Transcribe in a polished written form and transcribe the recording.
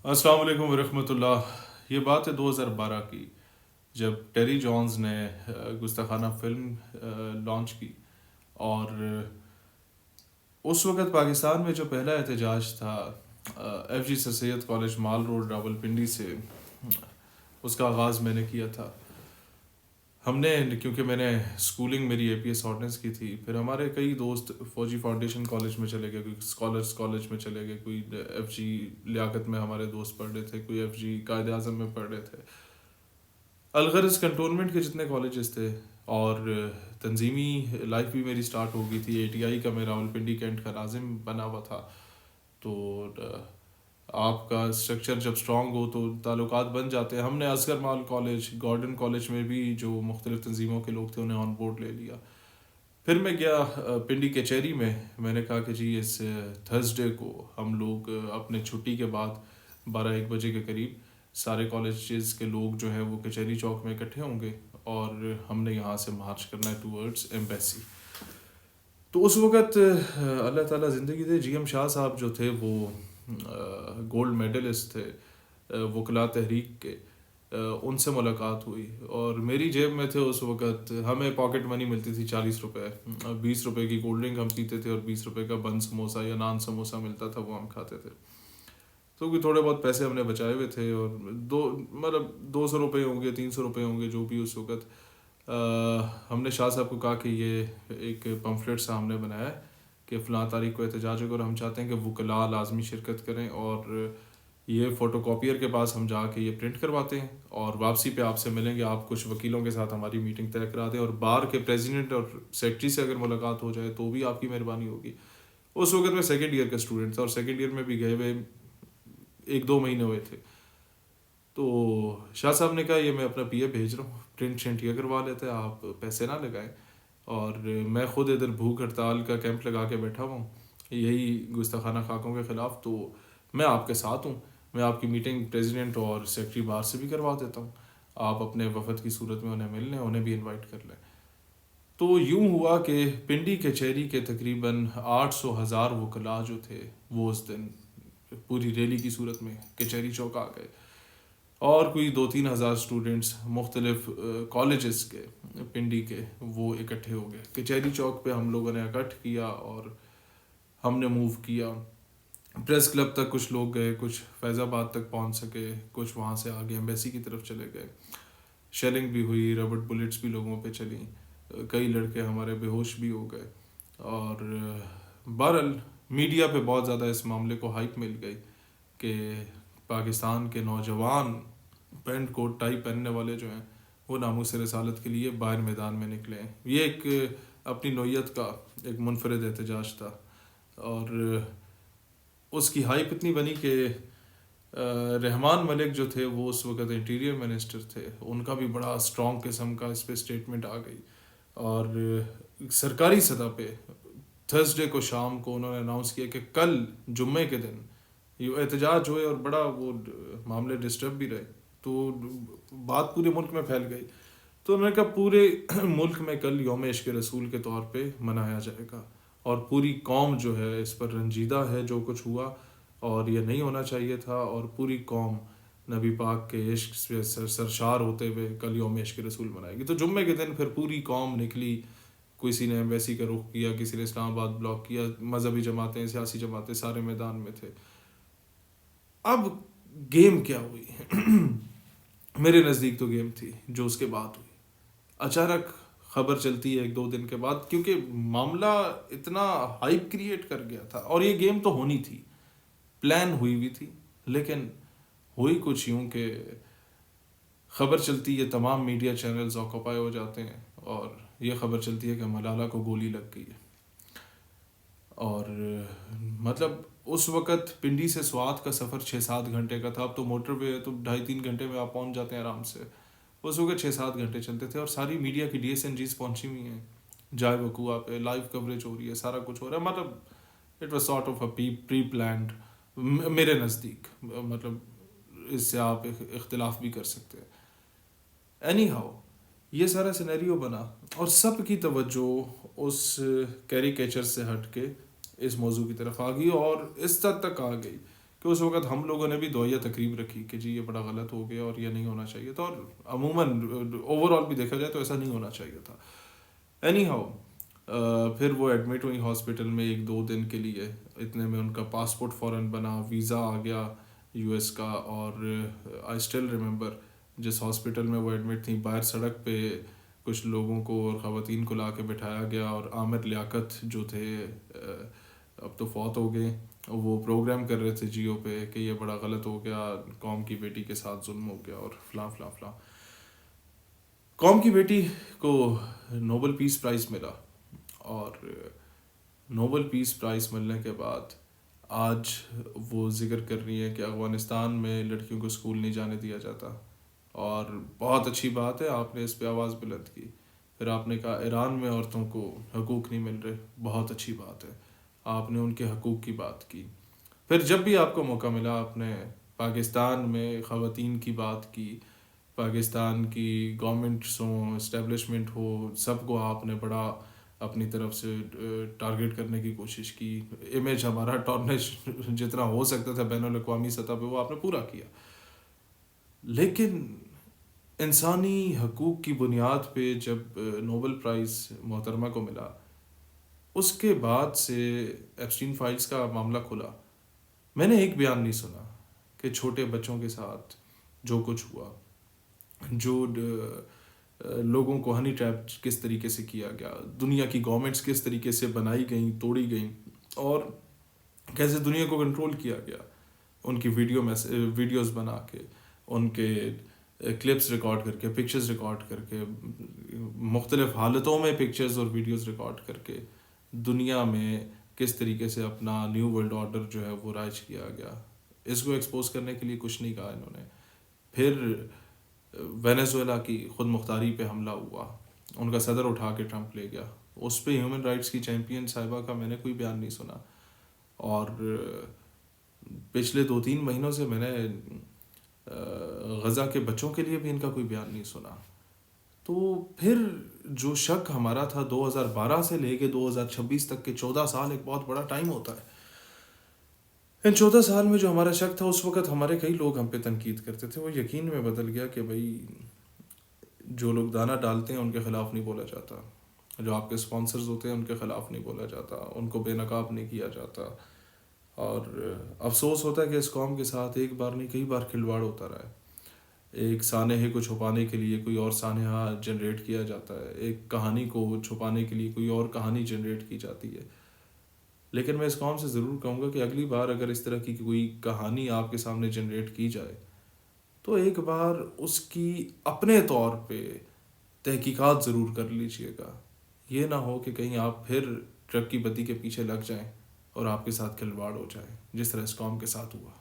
السلام علیکم ورحمۃ اللہ۔ یہ بات ہے 2012 کی، جب ٹیری جونز نے گستاخانہ فلم لانچ کی، اور اس وقت پاکستان میں جو پہلا احتجاج تھا ایف جی سر سید کالج مال روڈ راولپنڈی سے، اس کا آغاز میں نے کیا تھا۔ ہم نے، کیونکہ میں نے اسکولنگ میری اے پی ایس آرڈننس کی تھی، پھر ہمارے کئی دوست فوجی فاؤنڈیشن کالج میں چلے گئے، کوئی اسکالرس کالج میں چلے گئے، کوئی ایف جی لیاقت میں ہمارے دوست پڑھ رہے تھے، کوئی ایف جی قائد اعظم میں پڑھ رہے تھے۔ الغرض کنٹونمنٹ کے جتنے کالجز تھے، اور تنظیمی لائف بھی میری سٹارٹ ہو گئی تھی۔ اے ٹی آئی کا میں راولپنڈی کینٹ کا ناظم بنا ہوا تھا، تو آپ کا اسٹرکچر جب اسٹرانگ ہو تو تعلقات بن جاتے ہیں۔ ہم نے اصغر مال کالج، گارڈن کالج میں بھی جو مختلف تنظیموں کے لوگ تھے انہیں آن بورڈ لے لیا۔ پھر میں گیا پنڈی کچہری میں نے کہا کہ جی اس تھرسڈے کو ہم لوگ اپنے چھٹی کے بعد 12-1 بجے کے قریب سارے کالجز کے لوگ جو ہیں وہ کچہری چوک میں اکٹھے ہوں گے، اور ہم نے یہاں سے مارچ کرنا ہے ٹورڈز ایمبیسی۔ تو اس وقت اللہ تعالیٰ زندگی دے، جی ایم شاہ صاحب جو تھے وہ گولڈ میڈلسٹ تھے وکلاء تحریک کے، ان سے ملاقات ہوئی، اور میری جیب میں تھے اس وقت، ہمیں پاکٹ منی ملتی تھی 40 روپے، 20 روپے کی کولڈ ڈرنک ہم پیتے تھے، اور 20 روپے کا بن سموسا یا نان سموسا ملتا تھا، وہ ہم کھاتے تھے۔ تو کوئی تھوڑے بہت پیسے ہم نے بچائے ہوئے تھے، اور مطلب 200 روپے ہوں گے، 300 روپے ہوں گے، جو بھی اس وقت۔ ہم نے شاہ صاحب کو کہا کہ یہ ایک پمفلٹ سا ہم نے بنایا ہے کہ فلاں تاریخ کو احتجاج ہوگا، اور ہم چاہتے ہیں کہ وکلاء لازمی شرکت کریں، اور یہ فوٹو کاپیئر کے پاس ہم جا کے یہ پرنٹ کرواتے ہیں، اور واپسی پہ آپ سے ملیں گے، آپ کچھ وکیلوں کے ساتھ ہماری میٹنگ طے کرا دیں، اور بار کے پریزیڈنٹ اور سیکرٹری سے اگر ملاقات ہو جائے تو بھی آپ کی مہربانی ہوگی۔ اس وقت میں سیکنڈ ایئر کا اسٹوڈنٹ تھا، اور سیکنڈ ایئر میں بھی گئے ہوئے 1-2 مہینے ہوئے تھے۔ تو شاہ صاحب نے کہا یہ میں اپنا پی اے بھیج رہا ہوں، پرنٹ شنٹ یہ کروا لیتے ہیں، آپ پیسے نہ لگائیں، اور میں خود ادھر بھوک ہڑتال کا کیمپ لگا کے بیٹھا ہوا ہوں یہی گستاخانہ خاکوں کے خلاف، تو میں آپ کے ساتھ ہوں، میں آپ کی میٹنگ پریزیڈنٹ اور سیکرٹری باہر سے بھی کروا دیتا ہوں، آپ اپنے وفد کی صورت میں انہیں مل لیں، انہیں بھی انوائٹ کر لیں۔ تو یوں ہوا کہ پنڈی کچہری کے تقریباً 800,000 وکلاء جو تھے وہ اس دن پوری ریلی کی صورت میں کچہری چوک آ گئے، اور کوئی 2-3 ہزار اسٹوڈنٹس مختلف کالجز کے پنڈی کے وہ اکٹھے ہو گئے کچہری چوک پہ۔ ہم لوگوں نے اکٹھ کیا اور ہم نے موو کیا پریس کلب تک، کچھ لوگ گئے، کچھ فیض آباد تک پہنچ سکے، کچھ وہاں سے آگے ایمبیسی کی طرف چلے گئے۔ شیلنگ بھی ہوئی، ربڑ بلٹس بھی لوگوں پہ چلیں، کئی لڑکے ہمارے بے ہوش بھی ہو گئے، اور بہرحال میڈیا پہ بہت زیادہ اس معاملے کو ہائپ مل گئی کہ پاکستان کے نوجوان پینٹ کوٹ ٹائی پہننے والے جو ہیں وہ ناموس رسالت کے لیے باہر میدان میں نکلے ہیں۔ یہ ایک اپنی نوعیت کا ایک منفرد احتجاج تھا، اور اس کی ہائپ اتنی بنی کہ رحمان ملک جو تھے وہ اس وقت انٹیریئر منسٹر تھے، ان کا بھی بڑا اسٹرانگ قسم کا اس پہ اسٹیٹمنٹ آ گئی، اور سرکاری سطح پہ تھرسڈے کو شام کو انہوں نے اناؤنس کیا کہ کل جمعے کے دن یہ احتجاج ہوئے، اور بڑا وہ معاملے ڈسٹرب بھی رہے، تو بات پورے ملک میں پھیل گئی۔ تو انہوں نے کہا پورے ملک میں کل یوم عشق رسول کے طور پہ منایا جائے گا، اور پوری قوم جو ہے اس پر رنجیدہ ہے جو کچھ ہوا، اور یہ نہیں ہونا چاہیے تھا، اور پوری قوم نبی پاک کے عشق سے سرشار ہوتے ہوئے کل یوم عشق رسول منائے گی۔ تو جمعے کے دن پھر پوری قوم نکلی، کسی نے ایمبیسی کا رخ کیا، کسی نے اسلام آباد بلاک کیا، مذہبی جماعتیں، سیاسی جماعتیں سارے میدان میں تھے۔ اب گیم کیا ہوئی؟ میرے نزدیک تو گیم تھی جو اس کے بعد ہوئی۔ اچانک خبر چلتی ہے 1-2 دن کے بعد، کیونکہ معاملہ اتنا ہائپ کریٹ کر گیا تھا، اور یہ گیم تو ہونی تھی، پلان ہوئی ہوئی تھی، لیکن ہوئی کچھ یوں کہ خبر چلتی ہے، تمام میڈیا چینلز آکوپائی ہو جاتے ہیں، اور یہ خبر چلتی ہے کہ ملالہ کو گولی لگ گئی ہے۔ اور مطلب اس وقت پنڈی سے سوات کا سفر 6-7 گھنٹے کا تھا، اب تو موٹر وے ہے تو 2.5-3 گھنٹے میں آپ پہنچ جاتے ہیں آرام سے، اس وقت 6-7 گھنٹے چلتے تھے، اور ساری میڈیا کی DSNGs پہنچی ہوئی ہیں جائے وقوع پہ، لائیو کوریج ہو رہی ہے، سارا کچھ ہو رہا ہے، مطلب it was sort of a preplanned میرے نزدیک، مطلب اس سے آپ اختلاف بھی کر سکتے ہیں۔ اینی ہاؤ یہ سارا سینیریو بنا، اور سب کی توجہ اس کیریکیچر سے ہٹ کے اس موضوع کی طرف آ گئی، اور اس حد تک آ گئی کہ کہ اس وقت ہم لوگوں نے بھی دعائیہ تقریب رکھی کہ جی یہ بڑا غلط ہو گیا اور یہ نہیں ہونا چاہیے تھا, اور عموماً اوور آل بھی دیکھا جائے تو ایسا نہیں ہونا چاہیے تھا. اینی ہاؤ پھر وہ ایڈمٹ ہوئی ہاسپٹل میں 1-2 دن کے لیے. اتنے میں ان کا پاسپورٹ فوراً بنا, ویزا آ گیا یو ایس کا. اور آئی اسٹل ریممبر جس ہاسپٹل میں وہ ایڈمٹ تھیں, باہر سڑک پہ کچھ لوگوں کو اور خواتین کو لا کے بٹھایا گیا, اور عامر لیاقت جو تھے اب تو فوت ہو گئے, وہ پروگرام کر رہے تھے جیو پہ کہ یہ بڑا غلط ہو گیا, قوم کی بیٹی کے ساتھ ظلم ہو گیا اور فلاں فلاں فلاں. قوم کی بیٹی کو نوبل پیس پرائز ملا, اور نوبل پیس پرائز ملنے کے بعد آج وہ ذکر کر رہی ہے کہ افغانستان میں لڑکیوں کو اسکول نہیں جانے دیا جاتا, اور بہت اچھی بات ہے آپ نے اس پہ آواز بلند کی. پھر آپ نے کہا ایران میں عورتوں کو حقوق نہیں مل رہے, بہت اچھی بات ہے, آپ نے ان کے حقوق کی بات کی. پھر جب بھی آپ کو موقع ملا آپ نے پاکستان میں خواتین کی بات کی, پاکستان کی گورنمنٹس ہوں, اسٹیبلشمنٹ ہو, سب کو آپ نے بڑا اپنی طرف سے ٹارگٹ کرنے کی کوشش کی. امیج ہمارا ٹارنش جتنا ہو سکتا تھا بین الاقوامی سطح پہ وہ آپ نے پورا کیا. لیکن انسانی حقوق کی بنیاد پہ جب نوبل پرائز محترمہ کو ملا, اس کے بعد سے ایپسٹین فائلز کا معاملہ کھلا. میں نے ایک بیان نہیں سنا کہ چھوٹے بچوں کے ساتھ جو کچھ ہوا, جو لوگوں کو ہنی ٹریپ کس طریقے سے کیا گیا, دنیا کی گورنمنٹس کس طریقے سے بنائی گئیں, توڑی گئیں, اور کیسے دنیا کو کنٹرول کیا گیا ان کی ویڈیوز بنا کے, ان کے کلپس ریکارڈ کر کے, پکچرز ریکارڈ کر کے, مختلف حالتوں میں پکچرز اور ویڈیوز ریکارڈ کر کے دنیا میں کس طریقے سے اپنا نیو ورلڈ آرڈر جو ہے وہ رائج کیا گیا. اس کو ایکسپوز کرنے کے لیے کچھ نہیں کہا انہوں نے. پھر وینیزویلا کی خود مختاری پہ حملہ ہوا, ان کا صدر اٹھا کے ٹرمپ لے گیا, اس پہ ہیومن رائٹس کی چیمپئن صاحبہ کا میں نے کوئی بیان نہیں سنا. اور پچھلے 2-3 مہینوں سے میں نے غزہ کے بچوں کے لیے بھی ان کا کوئی بیان نہیں سنا. تو پھر جو شک ہمارا تھا 2012 سے لے کے 2026 تک کے 14 سال ایک بہت بڑا ٹائم ہوتا ہے. ان 14 سال میں جو ہمارا شک تھا, اس وقت ہمارے کئی لوگ ہم پہ تنقید کرتے تھے, وہ یقین میں بدل گیا کہ بھائی جو لوگ دانہ ڈالتے ہیں ان کے خلاف نہیں بولا جاتا, جو آپ کے سپانسرز ہوتے ہیں ان کے خلاف نہیں بولا جاتا, ان کو بے نقاب نہیں کیا جاتا. اور افسوس ہوتا ہے کہ اس قوم کے ساتھ ایک بار نہیں کئی بار کھلواڑ ہوتا رہا ہے. ایک سانحے کو چھپانے کے لیے کوئی اور سانحہ جنریٹ کیا جاتا ہے, ایک کہانی کو چھپانے کے لیے کوئی اور کہانی جنریٹ کی جاتی ہے. لیکن میں اس قوم سے ضرور کہوں گا کہ اگلی بار اگر اس طرح کی کوئی کہانی آپ کے سامنے جنریٹ کی جائے تو ایک بار اس کی اپنے طور پہ تحقیقات ضرور کر لیجئے گا. یہ نہ ہو کہ کہیں آپ پھر ٹرک کی بتی کے پیچھے لگ جائیں اور آپ کے ساتھ کھلواڑ ہو جائے, جس طرح اس قوم کے ساتھ ہوا.